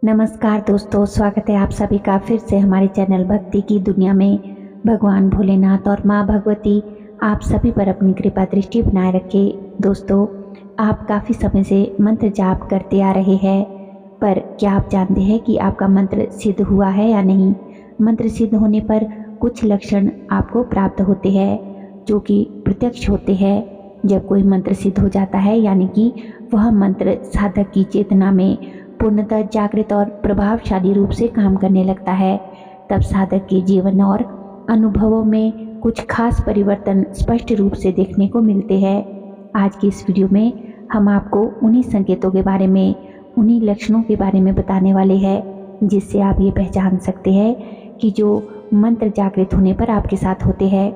नमस्कार दोस्तों, स्वागत है आप सभी का फिर से हमारे चैनल भक्ति की दुनिया में। भगवान भोलेनाथ और माँ भगवती आप सभी पर अपनी कृपा दृष्टि बनाए रखे। दोस्तों, आप काफ़ी समय से मंत्र जाप करते आ रहे हैं, पर क्या आप जानते हैं कि आपका मंत्र सिद्ध हुआ है या नहीं? मंत्र सिद्ध होने पर कुछ लक्षण आपको प्राप्त होते हैं जो कि प्रत्यक्ष होते हैं। जब कोई मंत्र सिद्ध हो जाता है यानी कि वह मंत्र साधक की चेतना में पूर्णतः जागृत और प्रभावशाली रूप से काम करने लगता है, तब साधक के जीवन और अनुभवों में कुछ खास परिवर्तन स्पष्ट रूप से देखने को मिलते हैं। आज की इस वीडियो में हम आपको उन्हीं संकेतों के बारे में, उन्हीं लक्षणों के बारे में बताने वाले हैं जिससे आप ये पहचान सकते हैं कि जो मंत्र जागृत होने पर आपके साथ होते हैं।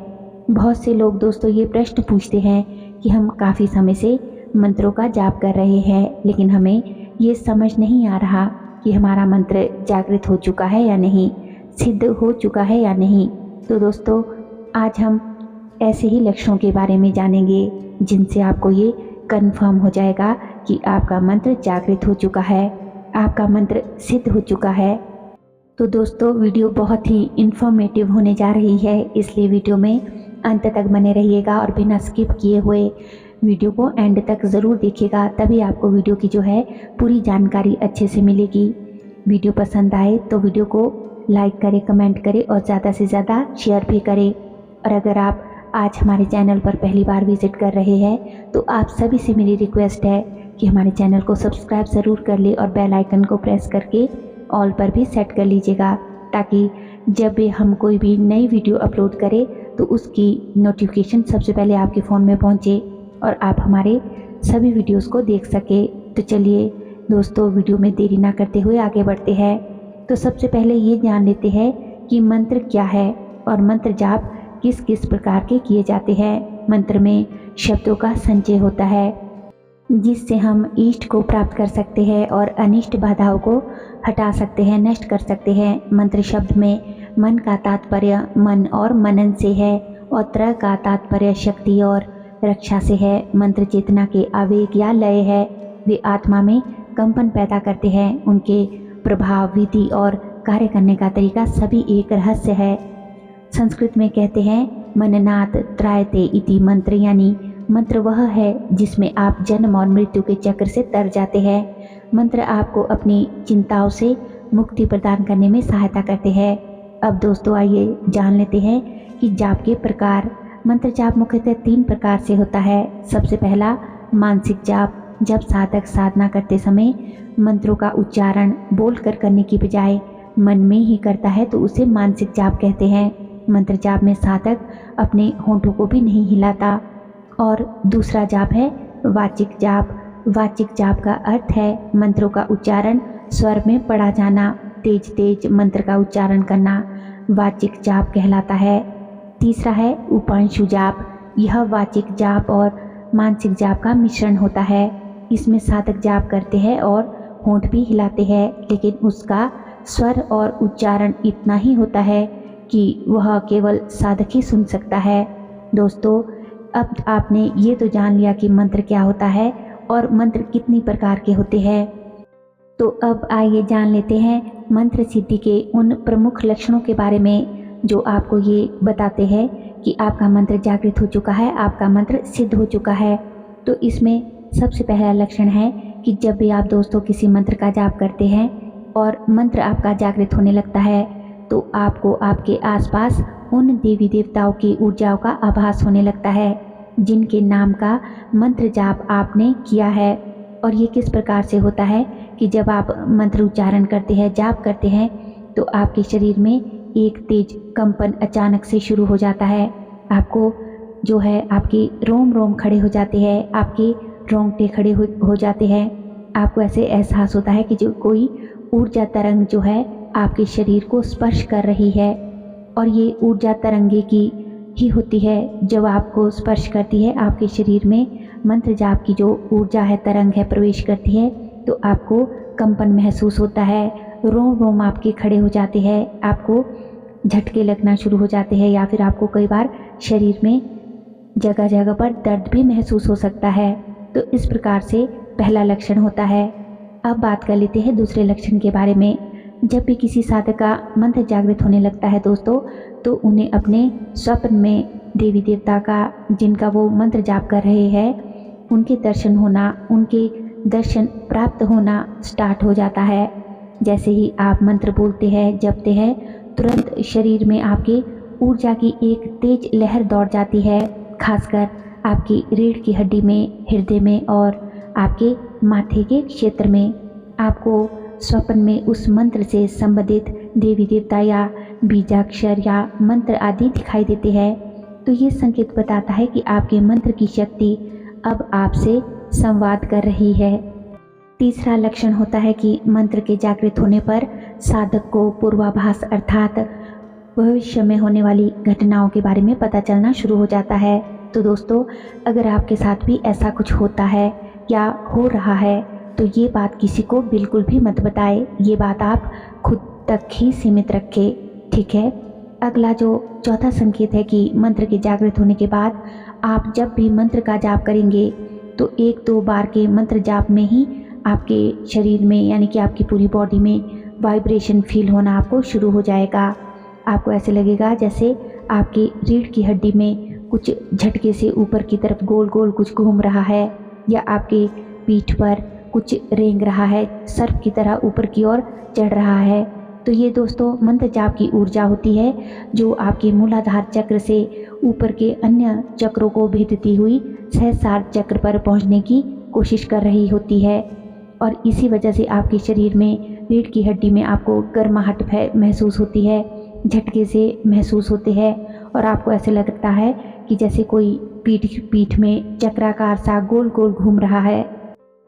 बहुत से लोग दोस्तों ये प्रश्न पूछते हैं कि हम काफ़ी समय से मंत्रों का जाप कर रहे हैं, लेकिन हमें ये समझ नहीं आ रहा कि हमारा मंत्र जागृत हो चुका है या नहीं, सिद्ध हो चुका है या नहीं। तो दोस्तों, आज हम ऐसे ही लक्षणों के बारे में जानेंगे जिनसे आपको ये कंफर्म हो जाएगा कि आपका मंत्र जागृत हो चुका है, आपका मंत्र सिद्ध हो चुका है। तो दोस्तों, वीडियो बहुत ही इंफॉर्मेटिव होने जा रही है, इसलिए वीडियो में अंत तक बने रहिएगा और बिना स्किप किए हुए वीडियो को एंड तक ज़रूर देखिएगा, तभी आपको वीडियो की जो है पूरी जानकारी अच्छे से मिलेगी। वीडियो पसंद आए तो वीडियो को लाइक करें, कमेंट करें और ज़्यादा से ज़्यादा शेयर भी करें। और अगर आप आज हमारे चैनल पर पहली बार विजिट कर रहे हैं तो आप सभी से मेरी रिक्वेस्ट है कि हमारे चैनल को सब्सक्राइब ज़रूर कर ले और बेल आइकन को प्रेस करके ऑल पर भी सेट कर लीजिएगा, ताकि जब भी हम कोई भी नई वीडियो अपलोड करें तो उसकी नोटिफिकेशन सबसे पहले आपके फ़ोन में पहुंचे और आप हमारे सभी वीडियोस को देख सके। तो चलिए दोस्तों, वीडियो में देरी ना करते हुए आगे बढ़ते हैं। तो सबसे पहले ये जान लेते हैं कि मंत्र क्या है और मंत्र जाप किस किस प्रकार के किए जाते हैं। मंत्र में शब्दों का संचय होता है जिससे हम इष्ट को प्राप्त कर सकते हैं और अनिष्ट बाधाओं को हटा सकते हैं, नष्ट कर सकते हैं। मंत्र शब्द में मन का तात्पर्य मन और मनन से है और त्र का तात्पर्य शक्ति और रक्षा से है। मंत्र चेतना के आवेग या लय है, वे आत्मा में कंपन पैदा करते हैं। उनके प्रभाव, विधि और कार्य करने का तरीका सभी एक रहस्य है। संस्कृत में कहते हैं मननात् त्रायते इति मंत्र, यानी मंत्र वह है जिसमें आप जन्म और मृत्यु के चक्र से तर जाते हैं। मंत्र आपको अपनी चिंताओं से मुक्ति प्रदान करने में सहायता करते हैं। अब दोस्तों, आइए जान लेते हैं कि जाप के प्रकार। मंत्र जाप मुख्यतः 3 प्रकार से होता है। सबसे पहला मानसिक जाप, जब साधक साधना करते समय मंत्रों का उच्चारण बोलकर करने की बजाय मन में ही करता है तो उसे मानसिक जाप कहते हैं। मंत्र जाप में साधक अपने होंठों को भी नहीं हिलाता। और दूसरा जाप है वाचिक जाप। वाचिक जाप का अर्थ है मंत्रों का उच्चारण स्वर में पढ़ा जाना, तेज तेज मंत्र का उच्चारण करना वाचिक जाप कहलाता है। तीसरा है उपांशु जाप। यह वाचिक जाप और मानसिक जाप का मिश्रण होता है। इसमें साधक जाप करते हैं और होंठ भी हिलाते हैं, लेकिन उसका स्वर और उच्चारण इतना ही होता है कि वह केवल साधक ही सुन सकता है। दोस्तों, अब आपने ये तो जान लिया कि मंत्र क्या होता है और मंत्र कितनी प्रकार के होते हैं। तो अब आइए जान लेते हैं मंत्र सिद्धि के उन प्रमुख लक्षणों के बारे में जो आपको ये बताते हैं कि आपका मंत्र जागृत हो चुका है, आपका मंत्र सिद्ध हो चुका है। तो इसमें सबसे पहला लक्षण है कि जब भी आप दोस्तों किसी मंत्र का जाप करते हैं और मंत्र आपका जागृत होने लगता है तो आपको आपके आसपास उन देवी देवताओं की ऊर्जाओं का आभास होने लगता है जिनके नाम का मंत्र जाप आपने किया है। और ये किस प्रकार से होता है कि जब आप मंत्र उच्चारण करते हैं, जाप करते हैं, तो आपके शरीर में एक तेज कंपन अचानक से शुरू हो जाता है। आपको जो है आपके रोम रोम खड़े हो जाते हैं, आपके रोंगटे खड़े हो जाते हैं। आपको ऐसे एहसास होता है कि जो कोई ऊर्जा तरंग जो है आपके शरीर को स्पर्श कर रही है, और ये ऊर्जा तरंगे की ही होती है जब आपको स्पर्श करती है, आपके शरीर में मंत्र जाप की जो ऊर्जा है, तरंग है, प्रवेश करती है तो आपको कंपन महसूस होता है, रोम रोम आपके खड़े हो जाते हैं, आपको झटके लगना शुरू हो जाते हैं या फिर आपको कई बार शरीर में जगह जगह पर दर्द भी महसूस हो सकता है। तो इस प्रकार से पहला लक्षण होता है। अब बात कर लेते हैं दूसरे लक्षण के बारे में। जब भी किसी साधक का मंत्र जागृत होने लगता है दोस्तों, तो उन्हें अपने स्वप्न में देवी देवता का, जिनका वो मंत्र जाप कर रहे हैं, उनके दर्शन होना, उनके दर्शन प्राप्त होना स्टार्ट हो जाता है। जैसे ही आप मंत्र बोलते हैं, जपते हैं, तुरंत शरीर में आपके ऊर्जा की एक तेज लहर दौड़ जाती है, खासकर आपकी रीढ़ की हड्डी में, हृदय में और आपके माथे के क्षेत्र में। आपको स्वप्न में उस मंत्र से संबंधित देवी देवता या बीजाक्षर या मंत्र आदि दिखाई देते हैं। तो ये संकेत बताता है कि आपके मंत्र की शक्ति अब आपसे संवाद कर रही है। तीसरा लक्षण होता है कि मंत्र के जागृत होने पर साधक को पूर्वाभास अर्थात भविष्य में होने वाली घटनाओं के बारे में पता चलना शुरू हो जाता है। तो दोस्तों, अगर आपके साथ भी ऐसा कुछ होता है या हो रहा है तो ये बात किसी को बिल्कुल भी मत बताएं। ये बात आप खुद तक ही सीमित रखें, ठीक है। अगला जो चौथा संकेत है कि मंत्र के जागृत होने के बाद आप जब भी मंत्र का जाप करेंगे तो 1-2 बार के मंत्र जाप में ही आपके शरीर में, यानी कि आपकी पूरी बॉडी में वाइब्रेशन फील होना आपको शुरू हो जाएगा। आपको ऐसे लगेगा जैसे आपकी रीढ़ की हड्डी में कुछ झटके से ऊपर की तरफ गोल गोल कुछ घूम रहा है, या आपके पीठ पर कुछ रेंग रहा है, सर्प की तरह ऊपर की ओर चढ़ रहा है। तो ये दोस्तों मंत्र जाप की ऊर्जा होती है जो आपके मूलाधार चक्र से ऊपर के अन्य चक्रों को भेदती हुई सहस्रार चक्र पर पहुंचने की कोशिश कर रही होती है। और इसी वजह से आपके शरीर में, रीढ़ की हड्डी में आपको गर्माहट महसूस होती है, झटके से महसूस होते हैं और आपको ऐसे लगता है कि जैसे कोई पीठ में चक्राकार सा गोल गोल घूम रहा है।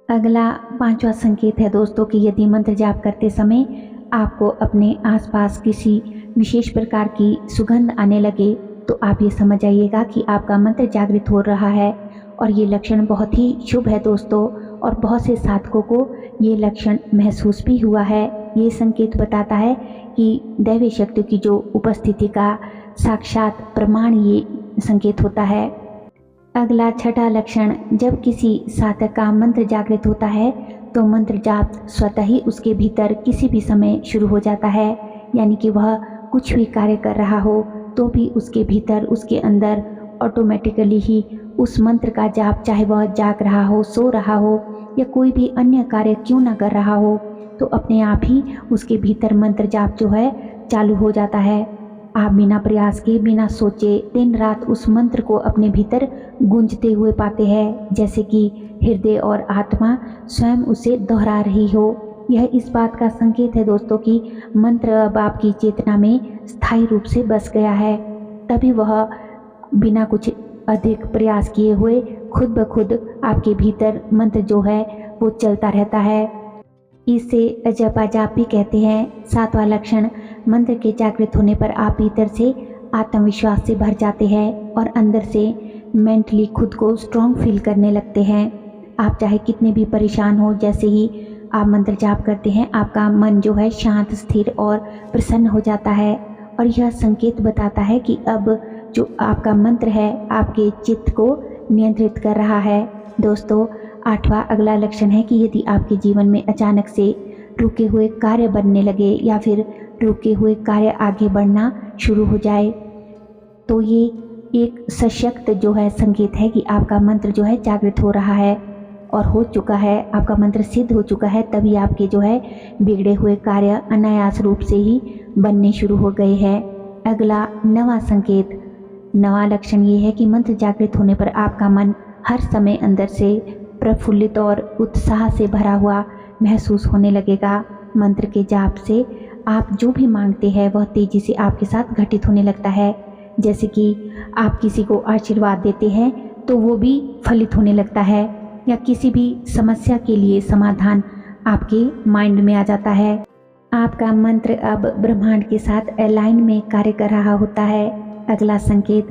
अगला 5वां संकेत है दोस्तों कि यदि मंत्र जाप करते समय आपको अपने आसपास किसी विशेष प्रकार की सुगंध आने लगे तो आप ये समझ जाइएगा कि आपका मंत्र जागृत हो रहा है। और ये लक्षण बहुत ही शुभ है दोस्तों, और बहुत से साधकों को ये लक्षण महसूस भी हुआ है। ये संकेत बताता है कि दैवी शक्तियों की जो उपस्थिति का साक्षात प्रमाण ये संकेत होता है। अगला 6वां लक्षण, जब किसी साधक का मंत्र जागृत होता है तो मंत्र जाप स्वतः ही उसके भीतर किसी भी समय शुरू हो जाता है। यानी कि वह कुछ भी कार्य कर रहा हो तो भी उसके भीतर, उसके अंदर ऑटोमेटिकली ही उस मंत्र का जाप, चाहे वह जाग रहा हो, सो रहा हो या कोई भी अन्य कार्य क्यों ना कर रहा हो, तो अपने आप ही उसके भीतर मंत्र जाप जो है चालू हो जाता है। आप बिना प्रयास के, बिना सोचे दिन रात उस मंत्र को अपने भीतर गूंजते हुए पाते हैं, जैसे कि हृदय और आत्मा स्वयं उसे दोहरा रही हो। यह इस बात का संकेत है दोस्तों कि मंत्र अब आपकी चेतना में स्थायी रूप से बस गया है। तभी वह बिना कुछ अधिक प्रयास किए हुए खुद ब खुद आपके भीतर मंत्र जो है वो चलता रहता है। इसे जपा जाप भी कहते हैं। 7वां लक्षण, मंत्र के जागृत होने पर आप भीतर से आत्मविश्वास से भर जाते हैं और अंदर से मेंटली खुद को स्ट्रॉन्ग फील करने लगते हैं। आप चाहे कितने भी परेशान हो, जैसे ही आप मंत्र जाप करते हैं आपका मन जो है शांत, स्थिर और प्रसन्न हो जाता है। और यह संकेत बताता है कि अब जो आपका मंत्र है आपके चित्त को नियंत्रित कर रहा है। दोस्तों, 8वां अगला लक्षण है कि यदि आपके जीवन में अचानक से रुके हुए कार्य बनने लगे या फिर रुके हुए कार्य आगे बढ़ना शुरू हो जाए, तो ये एक सशक्त जो है संकेत है कि आपका मंत्र जो है जागृत हो रहा है और हो चुका है, आपका मंत्र सिद्ध हो चुका है। तभी आपके जो है बिगड़े हुए कार्य अनायास रूप से ही बनने शुरू हो गए हैं। अगला 9वां संकेत, 9वां लक्षण ये है कि मंत्र जागृत होने पर आपका मन हर समय अंदर से प्रफुल्लित और उत्साह से भरा हुआ महसूस होने लगेगा। मंत्र के जाप से आप जो भी मांगते हैं वह तेजी से आपके साथ घटित होने लगता है। जैसे कि आप किसी को आशीर्वाद देते हैं तो वो भी फलित होने लगता है, या किसी भी समस्या के लिए समाधान आपके माइंड में आ जाता है। आपका मंत्र अब ब्रह्मांड के साथ अलाइन में कार्य कर रहा होता है। अगला संकेत,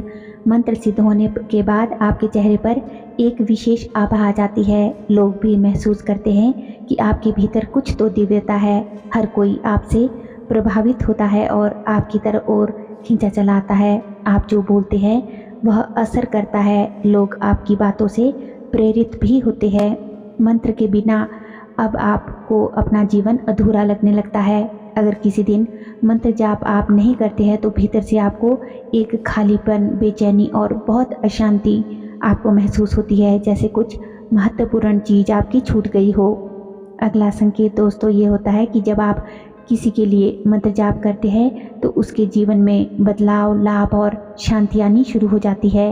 मंत्र सिद्ध होने के बाद आपके चेहरे पर एक विशेष आभा आ जाती है। लोग भी महसूस करते हैं कि आपके भीतर कुछ तो दिव्यता है। हर कोई आपसे प्रभावित होता है और आपकी तरफ और खींचा चला आता है। आप जो बोलते हैं वह असर करता है। लोग आपकी बातों से प्रेरित भी होते हैं। मंत्र के बिना अब आपको अपना जीवन अधूरा लगने लगता है। अगर किसी दिन मंत्र जाप आप नहीं करते हैं तो भीतर से आपको एक खालीपन, बेचैनी और बहुत अशांति आपको महसूस होती है, जैसे कुछ महत्वपूर्ण चीज़ आपकी छूट गई हो। अगला संकेत दोस्तों ये होता है कि जब आप किसी के लिए मंत्र जाप करते हैं तो उसके जीवन में बदलाव, लाभ और शांति आनी शुरू हो जाती है।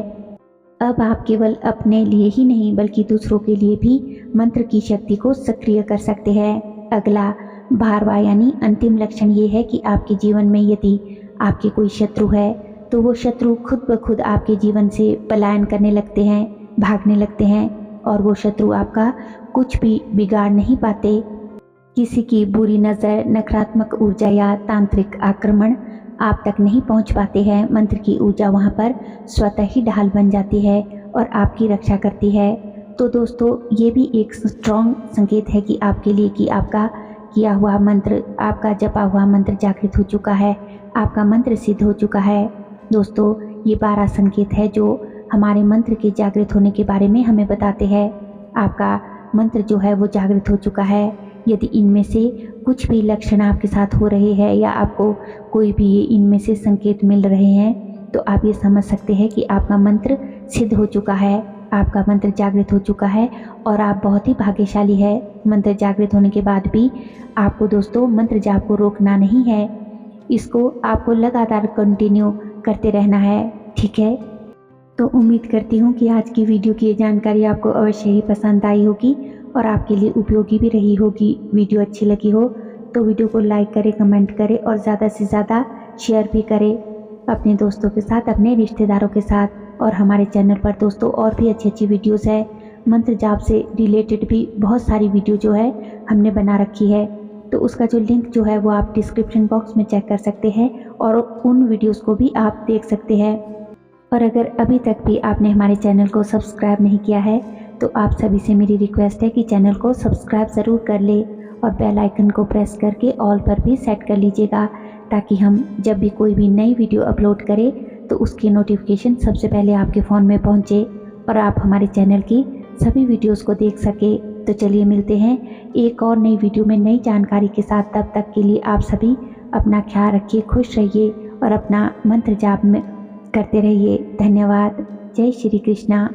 अब आप केवल अपने लिए ही नहीं बल्कि दूसरों के लिए भी मंत्र की शक्ति को सक्रिय कर सकते हैं। अगला भारवा यानी अंतिम लक्षण ये है कि आपके जीवन में यदि आपके कोई शत्रु है तो वो शत्रु खुद ब खुद आपके जीवन से पलायन करने लगते हैं, भागने लगते हैं और वो शत्रु आपका कुछ भी बिगाड़ नहीं पाते। किसी की बुरी नज़र, नकारात्मक ऊर्जा या तांत्रिक आक्रमण आप तक नहीं पहुंच पाते हैं। मंत्र की ऊर्जा वहां पर स्वतः ही ढाल बन जाती है और आपकी रक्षा करती है। तो दोस्तों ये भी एक स्ट्रॉन्ग संकेत है कि आपके लिए कि आपका किया हुआ मंत्र, आपका जपा हुआ मंत्र जागृत हो चुका है, आपका मंत्र सिद्ध हो चुका है। दोस्तों ये 12 संकेत है जो हमारे मंत्र के जागृत होने के बारे में हमें बताते हैं। आपका मंत्र जो है वो जागृत हो चुका है। यदि इनमें से कुछ भी लक्षण आपके साथ हो रहे हैं या आपको कोई भी इनमें से संकेत मिल रहे हैं तो आप ये समझ सकते हैं कि आपका मंत्र सिद्ध हो चुका है, आपका मंत्र जागृत हो चुका है और आप बहुत ही भाग्यशाली है। मंत्र जागृत होने के बाद भी आपको दोस्तों मंत्र जाप को रोकना नहीं है, इसको आपको लगातार कंटिन्यू करते रहना है, ठीक है। तो उम्मीद करती हूँ कि आज की वीडियो की ये जानकारी आपको अवश्य ही पसंद आई होगी और आपके लिए उपयोगी भी रही होगी। वीडियो अच्छी लगी हो तो वीडियो को लाइक करें, कमेंट करें और ज़्यादा से ज़्यादा शेयर भी करें अपने दोस्तों के साथ, अपने रिश्तेदारों के साथ। और हमारे चैनल पर दोस्तों और भी अच्छी अच्छी वीडियोस है, मंत्र जाप से रिलेटेड भी बहुत सारी वीडियो जो है हमने बना रखी है, तो उसका जो लिंक जो है वो आप डिस्क्रिप्शन बॉक्स में चेक कर सकते हैं और उन वीडियोज़ को भी आप देख सकते हैं। और अगर अभी तक भी आपने हमारे चैनल को सब्सक्राइब नहीं किया है तो आप सभी से मेरी रिक्वेस्ट है कि चैनल को सब्सक्राइब ज़रूर कर ले और बेल आइकन को प्रेस करके ऑल पर भी सेट कर लीजिएगा, ताकि हम जब भी कोई भी नई वीडियो अपलोड करें तो उसकी नोटिफिकेशन सबसे पहले आपके फ़ोन में पहुंचे और आप हमारे चैनल की सभी वीडियोस को देख सके। तो चलिए मिलते हैं एक और नई वीडियो में नई जानकारी के साथ। तब तक के लिए आप सभी अपना ख्याल रखिए, खुश रहिए और अपना मंत्र जाप में करते रहिए। धन्यवाद। जय श्री कृष्णा।